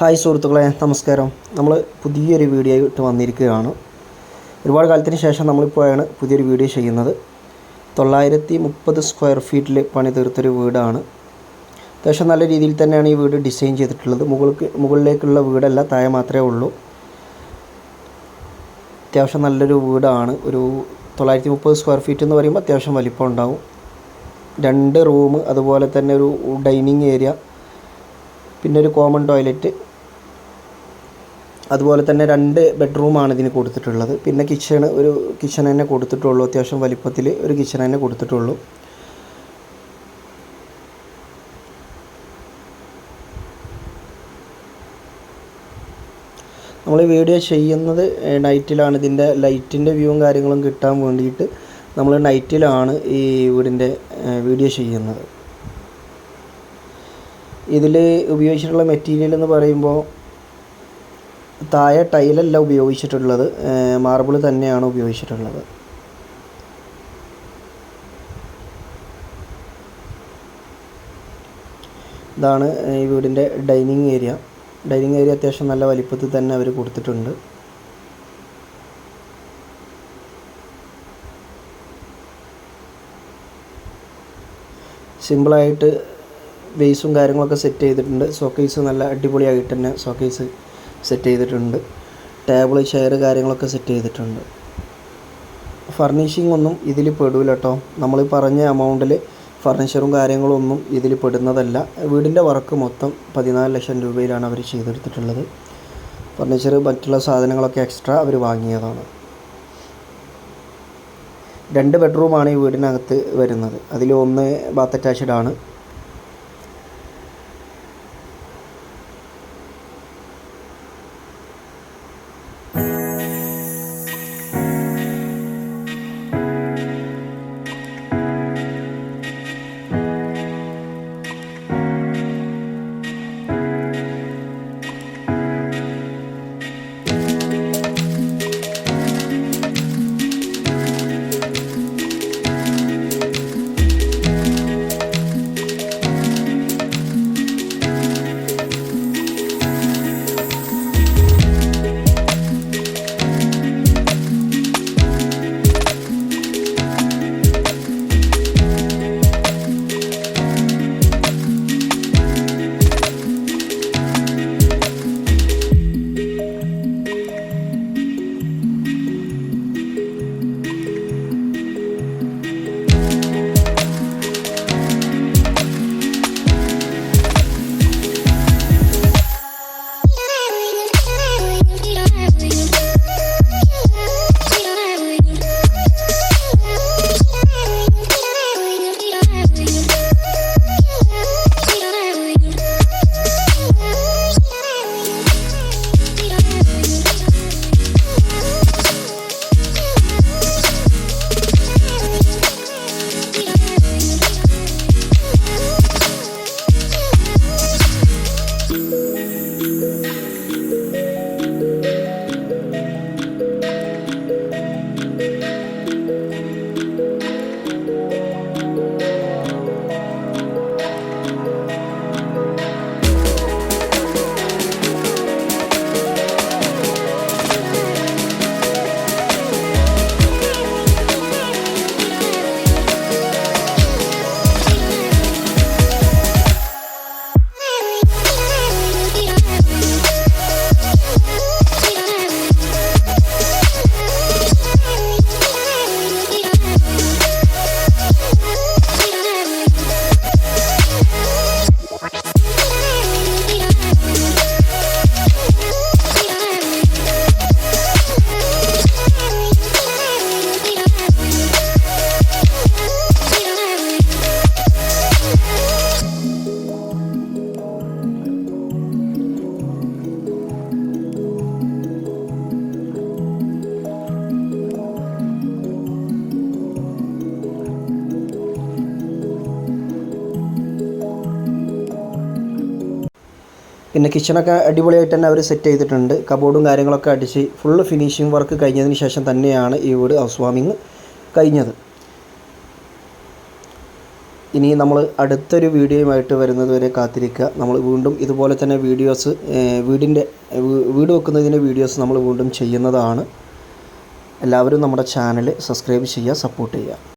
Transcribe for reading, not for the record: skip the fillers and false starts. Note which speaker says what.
Speaker 1: Hi സുഹൃത്തുക്കളെ, നമസ്കാരം. നമ്മൾ പുതിയൊരു വീഡിയോ ആയിട്ട് വന്നിരിക്കുകയാണ്. ഒരുപാട് കാലത്തിന് ശേഷം നമ്മളിപ്പോഴാണ് പുതിയൊരു വീഡിയോ ചെയ്യുന്നത്. 930 സ്ക്വയർ ഫീറ്റിൽ പണി തീർത്തൊരു വീടാണ്. അത്യാവശ്യം നല്ല രീതിയിൽ തന്നെയാണ് ഈ വീട് ഡിസൈൻ ചെയ്തിട്ടുള്ളത്. മുകളിലേക്കുള്ള വീടല്ല, താഴെ മാത്രമേ ഉള്ളൂ. അത്യാവശ്യം നല്ലൊരു വീടാണ്. ഒരു 930 സ്ക്വയർ ഫീറ്റ് എന്ന് പറയുമ്പോൾ അത്യാവശ്യം വലിപ്പം ഉണ്ടാവും. 2 റൂം, അതുപോലെ തന്നെ ഒരു ഡൈനിങ് ഏരിയ, പിന്നെ ഒരു കോമൺ ടോയ്ലറ്റ്, അതുപോലെ തന്നെ 2 ബെഡ്റൂമാണ് ഇതിന് കൊടുത്തിട്ടുള്ളത്. പിന്നെ ഒരു കിച്ചൺ തന്നെ കൊടുത്തിട്ടുള്ളൂ. അത്യാവശ്യം വലിപ്പത്തിൽ ഒരു കിച്ചൺ തന്നെ കൊടുത്തിട്ടുള്ളൂ. നമ്മൾ വീഡിയോ ചെയ്യുന്നത് നൈറ്റിലാണ്. ഇതിൻ്റെ ലൈറ്റിൻ്റെ വ്യൂവും കാര്യങ്ങളും കിട്ടാൻ വേണ്ടിയിട്ട് നമ്മൾ നൈറ്റിലാണ് ഈ വീടിൻ്റെ വീഡിയോ ചെയ്യുന്നത്. ഇതിൽ ഉപയോഗിച്ചിട്ടുള്ള മെറ്റീരിയൽ എന്ന് പറയുമ്പോൾ താഴെ ടൈലല്ല ഉപയോഗിച്ചിട്ടുള്ളത്, മാർബിൾ തന്നെയാണ് ഉപയോഗിച്ചിട്ടുള്ളത്. ഇതാണ് ഈ വീടിൻ്റെ ഡൈനിങ് ഏരിയ. ഡൈനിങ് ഏരിയ അത്യാവശ്യം നല്ല വലിപ്പത്തിൽ തന്നെ അവർ കൊടുത്തിട്ടുണ്ട്. സിമ്പിളായിട്ട് ബേസും കാര്യങ്ങളൊക്കെ സെറ്റ് ചെയ്തിട്ടുണ്ട്. ഷോക്കേസ് നല്ല അടിപൊളിയായിട്ട് തന്നെ ഷോക്കേസ് സെറ്റ് ചെയ്തിട്ടുണ്ട്. ടേബിൾ, ചെയർ കാര്യങ്ങളൊക്കെ സെറ്റ് ചെയ്തിട്ടുണ്ട്. ഫർണിഷിംഗ് ഒന്നും ഇതിൽ പെടില്ല കേട്ടോ. നമ്മൾ പറഞ്ഞ എമൗണ്ടിൽ ഫർണിച്ചറും കാര്യങ്ങളൊന്നും ഇതിൽ പെടുന്നതല്ല. വീടിൻ്റെ വർക്ക് മൊത്തം 14 ലക്ഷം രൂപയിലാണ് അവർ ചെയ്തെടുത്തിട്ടുള്ളത്. ഫർണിച്ചർ, മറ്റുള്ള സാധനങ്ങളൊക്കെ എക്സ്ട്രാ അവർ വാങ്ങിയതാണ്. 2 ബെഡ്റൂമാണ് ഈ വീടിനകത്ത് വരുന്നത്. അതിൽ 1 ബാത്ത് അറ്റാച്ച്ഡ് ആണ്. പിന്നെ കിച്ചണൊക്കെ അടിപൊളിയായിട്ട് തന്നെ അവർ സെറ്റ് ചെയ്തിട്ടുണ്ട്. കബോർഡും കാര്യങ്ങളൊക്കെ അടിച്ച് ഫുള്ള് ഫിനിഷിംഗ് വർക്ക് കഴിഞ്ഞതിന് ശേഷം തന്നെയാണ് ഈ വീട് ഹൗസ് വാമിങ് കഴിഞ്ഞത്. ഇനി നമ്മൾ അടുത്തൊരു വീഡിയോയുമായിട്ട് വരുന്നത് വരെ കാത്തിരിക്കുക. നമ്മൾ വീണ്ടും ഇതുപോലെ തന്നെ വീഡിയോസ് വീട് വെക്കുന്നതിൻ്റെ വീഡിയോസ് നമ്മൾ വീണ്ടും ചെയ്യുന്നതാണ്. എല്ലാവരും നമ്മുടെ ചാനൽ സബ്സ്ക്രൈബ് ചെയ്യുക, സപ്പോർട്ട് ചെയ്യുക.